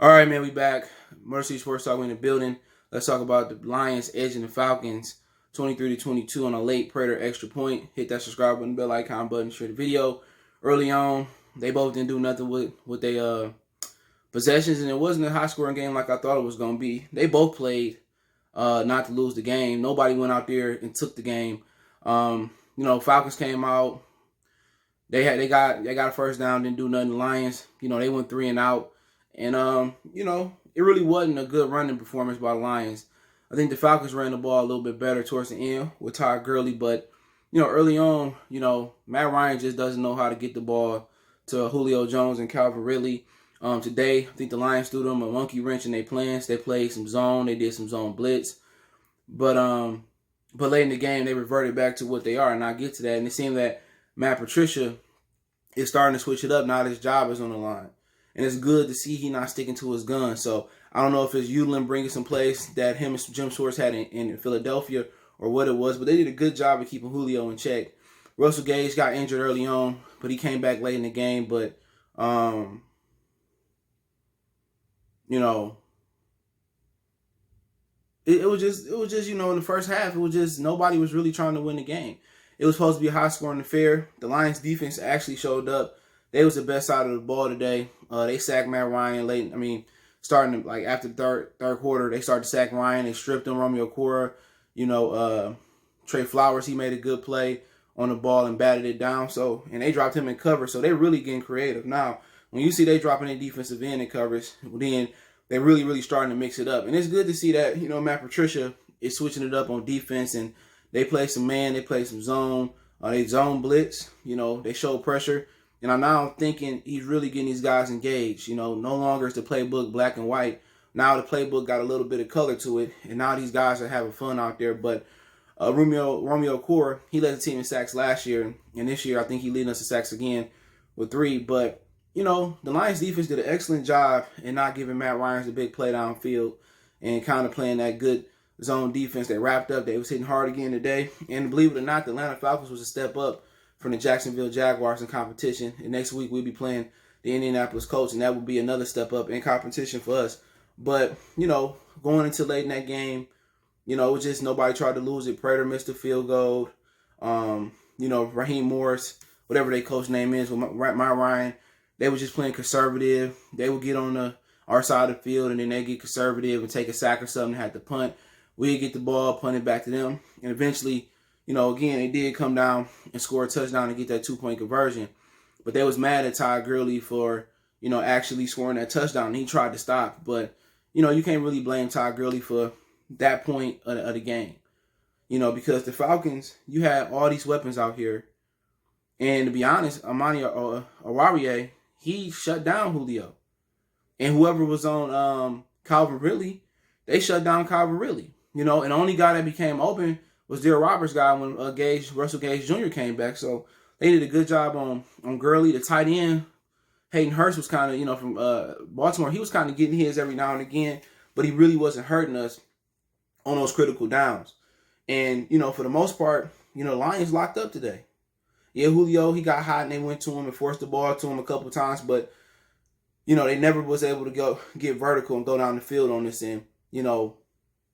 All right, man, we back. Mercy Sports Talk in the building. Let's talk about the Lions edging the Falcons 23-22 on a late Predator extra point. Hit that subscribe button, bell icon button, share the video. Early on, they both didn't do nothing with their possessions, and it wasn't a high-scoring game like I thought it was going to be. They both played not to lose the game. Nobody went out there and took the game. Falcons came out. They got a first down, didn't do nothing. The Lions, they went 3 and out. And, it really wasn't a good running performance by the Lions. I think the Falcons ran the ball a little bit better towards the end with Todd Gurley. But, early on, Matt Ryan just doesn't know how to get the ball to Julio Jones and Calvin Ridley. Today, I think the Lions threw them a monkey wrench in their plans. They played some zone. They did some zone blitz. But late in the game, they reverted back to what they are. And I'll get to that. And it seemed that Matt Patricia is starting to switch it up now that his job is on the line. And it's good to see he not sticking to his guns. So I don't know if it's Utlin bringing some plays that him and Jim Schwartz had in Philadelphia or what it was, but they did a good job of keeping Julio in check. Russell Gage got injured early on, but he came back late in the game. But it was just in the first half, it was just nobody was really trying to win the game. It was supposed to be a high-scoring affair. The Lions defense actually showed up. They was the best side of the ball today. They sacked Matt Ryan late. Starting like after the third quarter, they started to sack Ryan. They stripped him. Romeo Cora, Trey Flowers, he made a good play on the ball and batted it down. And they dropped him in cover. So they're really getting creative. Now, when you see they dropping their defensive end in coverage, then they're really, really starting to mix it up. And it's good to see that, Matt Patricia is switching it up on defense. And they play some man, they play some zone. They zone blitz. They show pressure. And I'm now thinking he's really getting these guys engaged. No longer is the playbook black and white. Now the playbook got a little bit of color to it. And now these guys are having fun out there. But Romeo Cora, he led the team in sacks last year. And this year, I think he's leading us in sacks again with 3. But, the Lions defense did an excellent job in not giving Matt Ryan the big play downfield and kind of playing that good zone defense. They wrapped up. They was hitting hard again today. And believe it or not, the Atlanta Falcons was a step up from the Jacksonville Jaguars in competition. And next week we'll be playing the Indianapolis Colts, and that will be another step up in competition for us. But, going into late in that game, it was just nobody tried to lose it. Prater missed a field goal. Raheem Morris, whatever their coach name is, with Matt Ryan, they were just playing conservative. They would get on our side of the field, and then they get conservative and take a sack or something, had to punt. We'd get the ball, punt it back to them, and eventually, again, they did come down and score a touchdown and get that 2-point conversion. But they was mad at Todd Gurley for, actually scoring that touchdown. And he tried to stop. But, you can't really blame Todd Gurley for that point of the game. Because the Falcons, you had all these weapons out here. And to be honest, Amani Oruwariye, he shut down Julio. And whoever was on Calvin Ridley, they shut down Calvin Ridley. And the only guy that became open was Darryl Roberts' guy when Russell Gage Jr. came back. So they did a good job on Gurley. The tight end, Hayden Hurst, was kind of, from Baltimore, he was kind of getting his every now and again, but he really wasn't hurting us on those critical downs. And, for the most part, Lions locked up today. Yeah, Julio, he got hot and they went to him and forced the ball to him a couple times, but, they never was able to get vertical and go down the field on this end,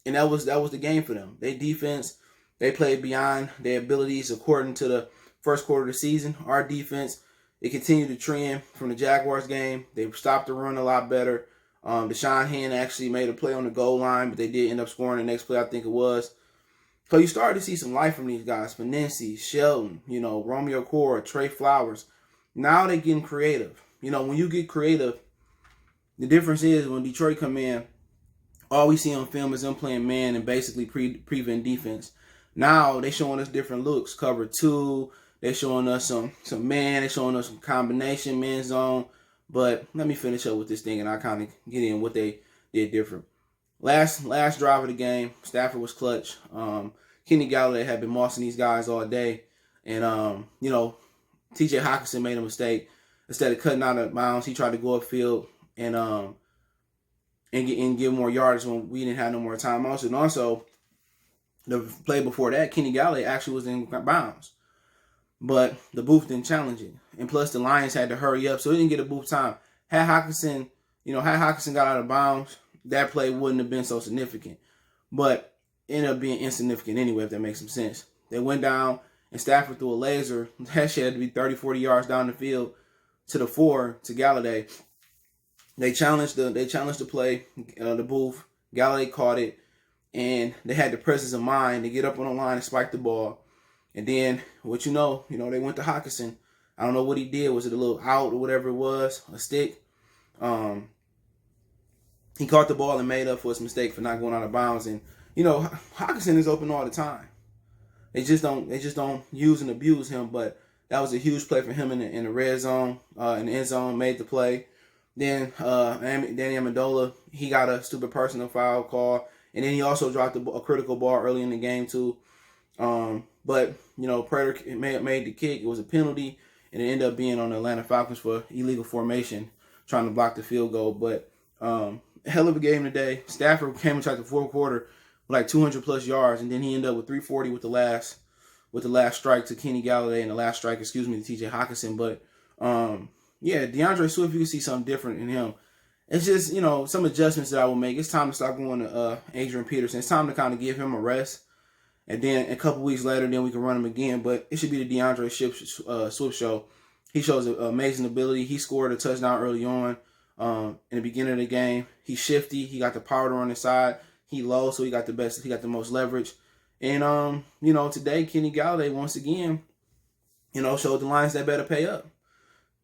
and that was the game for them. They defense, they played beyond their abilities according to the first quarter of the season. Our defense, it continued to trend from the Jaguars game. They stopped the run a lot better. Deshaun Hand actually made a play on the goal line, but they did end up scoring the next play, I think it was. So you started to see some life from these guys. Finensi, Shelton, Romeo Cora, Trey Flowers. Now they're getting creative. When you get creative, the difference is when Detroit come in, all we see on film is them playing man and basically prevent defense. Now they showing us different looks. Cover 2. They showing us some man. They showing us some combination man zone. But let me finish up with this thing and I kind of get in what they did different. Last drive of the game, Stafford was clutch. Kenny Golladay had been mossing these guys all day. And, T.J. Hockenson made a mistake. Instead of cutting out of bounds, he tried to go upfield and get more yards when we didn't have no more timeouts. And also, the play before that, Kenny Golladay actually was in bounds. But the booth didn't challenge it. And plus, the Lions had to hurry up, so they didn't get a booth time. Had Hockenson Had Hockenson got out of bounds, that play wouldn't have been so significant. But it ended up being insignificant anyway, if that makes some sense. They went down, and Stafford threw a laser. That shit had to be 30, 40 yards down the field to the 4 to Golladay. They challenged the play, the booth. Golladay caught it, and they had the presence of mind to get up on the line and spike the ball. And then, they went to Hockenson. I don't know what he did. Was it a little out or whatever it was, a stick? He caught the ball and made up for his mistake for not going out of bounds. And Hockenson is open all the time. They just don't use and abuse him. But that was a huge play for him in the red zone, in the end zone. Made the play. Then Danny Amendola, he got a stupid personal foul call, and then he also dropped a critical ball early in the game too. But Prater made the kick. It was a penalty, and it ended up being on the Atlanta Falcons for illegal formation, trying to block the field goal. But hell of a game today. Stafford came into the fourth quarter with like 200 plus yards, and then he ended up with 340 with the last strike to Kenny Golladay and the last strike, to TJ Hockenson. But DeAndre Swift, you can see something different in him. It's just, some adjustments that I will make. It's time to stop going to Adrian Peterson. It's time to kind of give him a rest. And then a couple weeks later, then we can run him again. But it should be the DeAndre Swift show. He shows amazing ability. He scored a touchdown early on in the beginning of the game. He's shifty. He got the powder on his side. He low, so he got the most leverage. And, today, Kenny Golladay, once again, showed the Lions that better pay up.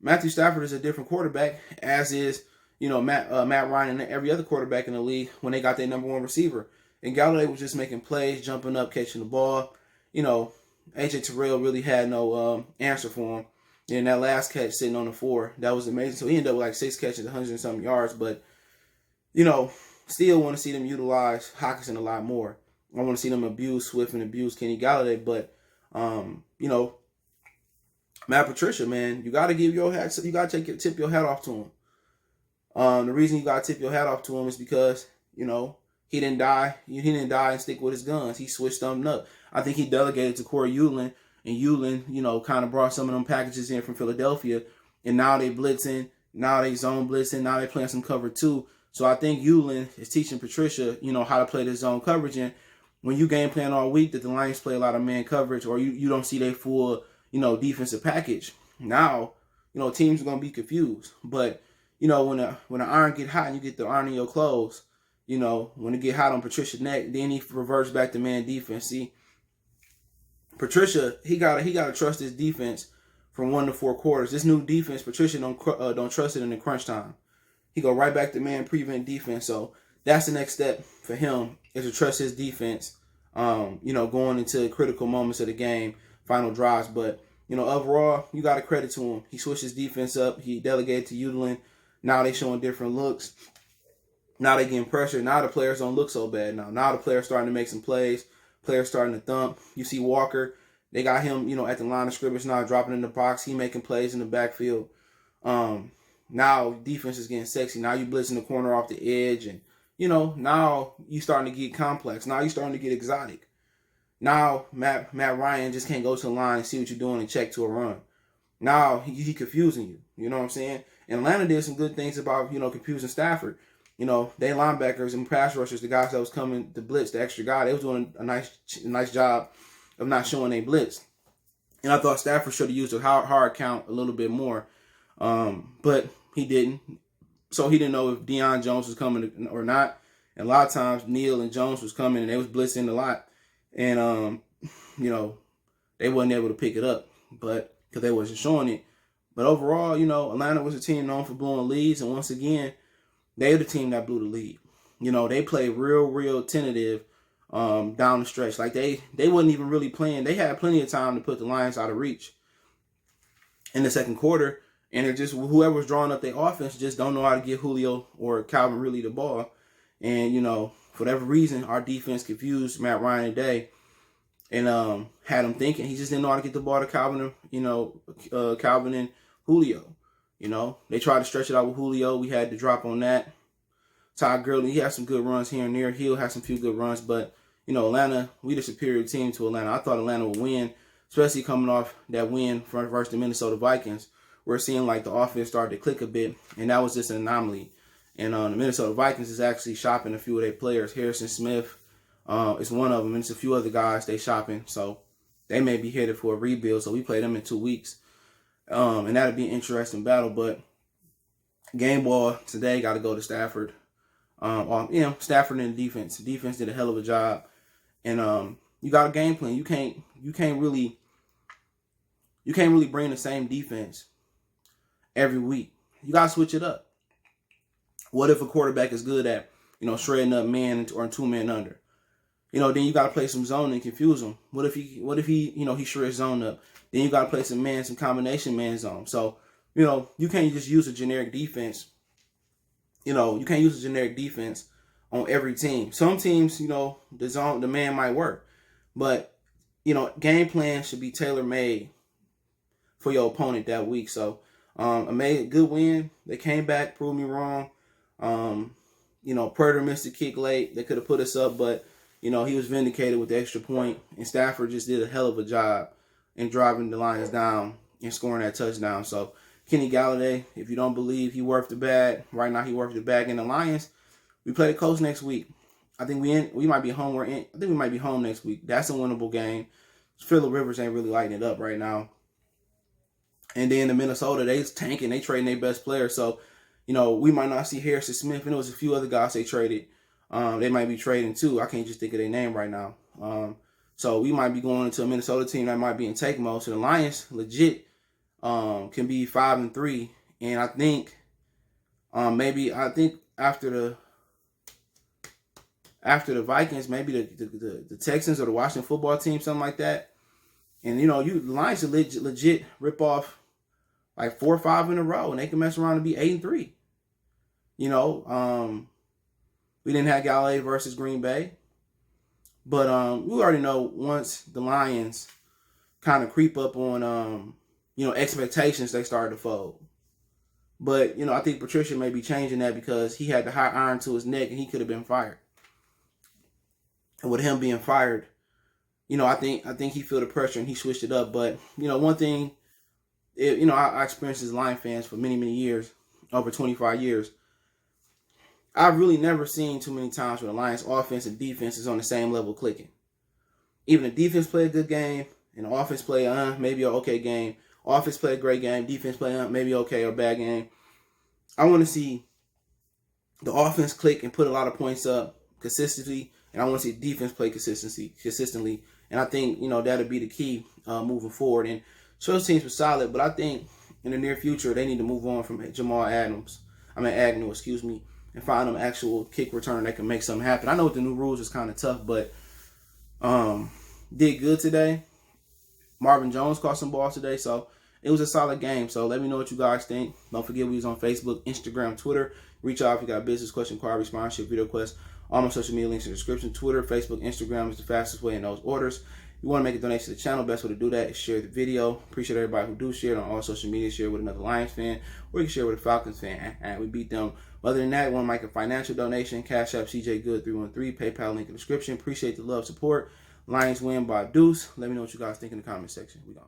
Matthew Stafford is a different quarterback, as is, Matt Ryan and every other quarterback in the league when they got their number one receiver. And Golladay was just making plays, jumping up, catching the ball. AJ Terrell really had no answer for him. And that last catch sitting on the 4, that was amazing. So he ended up with like 6 catches, 100 and something yards. But, still want to see them utilize Hockenson a lot more. I want to see them abuse Swift and abuse Kenny Golladay. But, Matt Patricia, man, you got to give your hat. You got to tip your hat off to him. The reason you got to tip your hat off to him is because he didn't die. He didn't die and stick with his guns. He switched them up. I think he delegated to Corey Ulan, and Ulan, kind of brought some of them packages in from Philadelphia, and now they blitzing. Now they zone blitzing. Now they playing some cover 2. So I think Ulan is teaching Patricia, how to play the zone coverage. And when you game plan all week that the Lions play a lot of man coverage, or you don't see their full defensive package. Now, teams are going to be confused. But, when the iron get hot and you get the iron in your clothes, when it get hot on Patricia's neck, then he reverts back to man defense. See, Patricia, he gotta trust his defense from 1 to 4 quarters. This new defense, Patricia don't trust it in the crunch time. He go right back to man prevent defense. So that's the next step for him, is to trust his defense. Going into critical moments of the game, final drives. But overall, you got to credit to him. He switched his defense up. He delegated to Udelin. Now they showing different looks. Now they getting pressure. Now the players don't look so bad. Now the players starting to make some plays. Players starting to thump. You see Walker. They got him, at the line of scrimmage now, dropping in the box. He making plays in the backfield. Now defense is getting sexy. Now you blitzing the corner off the edge, and now you starting to get complex. Now you starting to get exotic. Now Matt Ryan just can't go to the line and see what you're doing and check to a run. Now he confusing you. You know what I'm saying? And Atlanta did some good things about confusing Stafford. They linebackers and pass rushers, the guys that was coming to blitz, the extra guy, they was doing a nice job of not showing they blitz. And I thought Stafford should have used a hard count a little bit more, but he didn't. So he didn't know if Deion Jones was coming or not. And a lot of times Neal and Jones was coming and they was blitzing a lot. And, they wasn't able to pick it up, but because they wasn't showing it. But overall, Atlanta was a team known for blowing leads. And once again, they're the team that blew the lead. They played real tentative down the stretch. Like they wasn't even really playing. They had plenty of time to put the Lions out of reach in the second quarter. And it just, whoever was drawing up their offense just don't know how to give Julio or Calvin Ridley the ball. And, for whatever reason, our defense confused Matt Ryan today and had him thinking. He just didn't know how to get the ball to Calvin, Calvin and Julio. They tried to stretch it out with Julio. We had to drop on that. Todd Gurley, he had some good runs here and there. Hill had some few good runs. But, Atlanta, we the superior team to Atlanta. I thought Atlanta would win, especially coming off that win versus the Minnesota Vikings. We're seeing like the offense started to click a bit, and that was just an anomaly. And the Minnesota Vikings is actually shopping a few of their players. Harrison Smith is one of them, and it's a few other guys they shopping. So they may be headed for a rebuild. So we play them in 2 weeks. And that'll be an interesting battle. But game ball today, got to go to Stafford. Stafford and the defense. The defense did a hell of a job. And you got a game plan. You can't really bring the same defense every week. You got to switch it up. What if a quarterback is good at, shredding up man or 2 men under? Then you got to play some zone and confuse him. What if he he shreds zone up? Then you got to play some combination man zone. So, you can't just use a generic defense. You can't use a generic defense on every team. Some teams, the man might work. But, game plan should be tailor-made for your opponent that week. So, a good win. They came back, proved me wrong. Prater missed a kick late. They could have put us up, but, he was vindicated with the extra point. And Stafford just did a hell of a job in driving the Lions down and scoring that touchdown. So, Kenny Golladay, if you don't believe he worth the bag, right now he worth the bag in the Lions. We play the Colts next week. I think we might be home. I think we might be home next week. That's a winnable game. Phillip Rivers ain't really lighting it up right now. And then the Minnesota, they tanking. They trading their best player. So, we might not see Harrison Smith. And there was a few other guys they traded. They might be trading too. I can't just think of their name right now. So we might be going into a Minnesota team that might be in take mode. So the Lions legit can be 5-3. And I think after the Vikings, maybe the Texans or the Washington football team, something like that. And the Lions should legit rip off like 4 or 5 in a row, and they can mess around and be 8-3. We didn't have Golladay versus Green Bay, but we already know once the Lions kind of creep up on expectations, they started to fold. But I think Patricia may be changing that because he had the hot iron to his neck and he could have been fired. And with him being fired, I think he felt the pressure and he switched it up. But one thing, I experienced as Lion fans for many, many years, over 25 years. I've really never seen too many times where the Lions offense and defense is on the same level clicking. Even the defense play a good game and the offense play maybe an okay game. Offense play a great game. Defense play maybe okay or bad game. I want to see the offense click and put a lot of points up consistently, and I want to see defense play consistently. And I think that'll be the key moving forward. And special teams were solid, but I think in the near future they need to move on from Agnew, and find them actual kick return that can make something happen. I know with the new rules it's kind of tough, but did good today. Marvin Jones caught some balls today, so it was a solid game. So let me know what you guys think. Don't forget we was on Facebook, Instagram, Twitter. Reach out if you got a business question, inquiry, sponsorship, video request. All my social media links in the description. Twitter, Facebook, Instagram is the fastest way in those orders. If you want to make a donation to the channel, best way to do that is share the video. Appreciate everybody who do share it on all social media. Share with another Lions fan, or you can share with a Falcons fan, and we beat them. Other than that, you want to make a financial donation, Cash App CJ Good 313, PayPal link in the description. Appreciate the love, support. Lions win by a deuce. Let me know what you guys think in the comment section. We gone.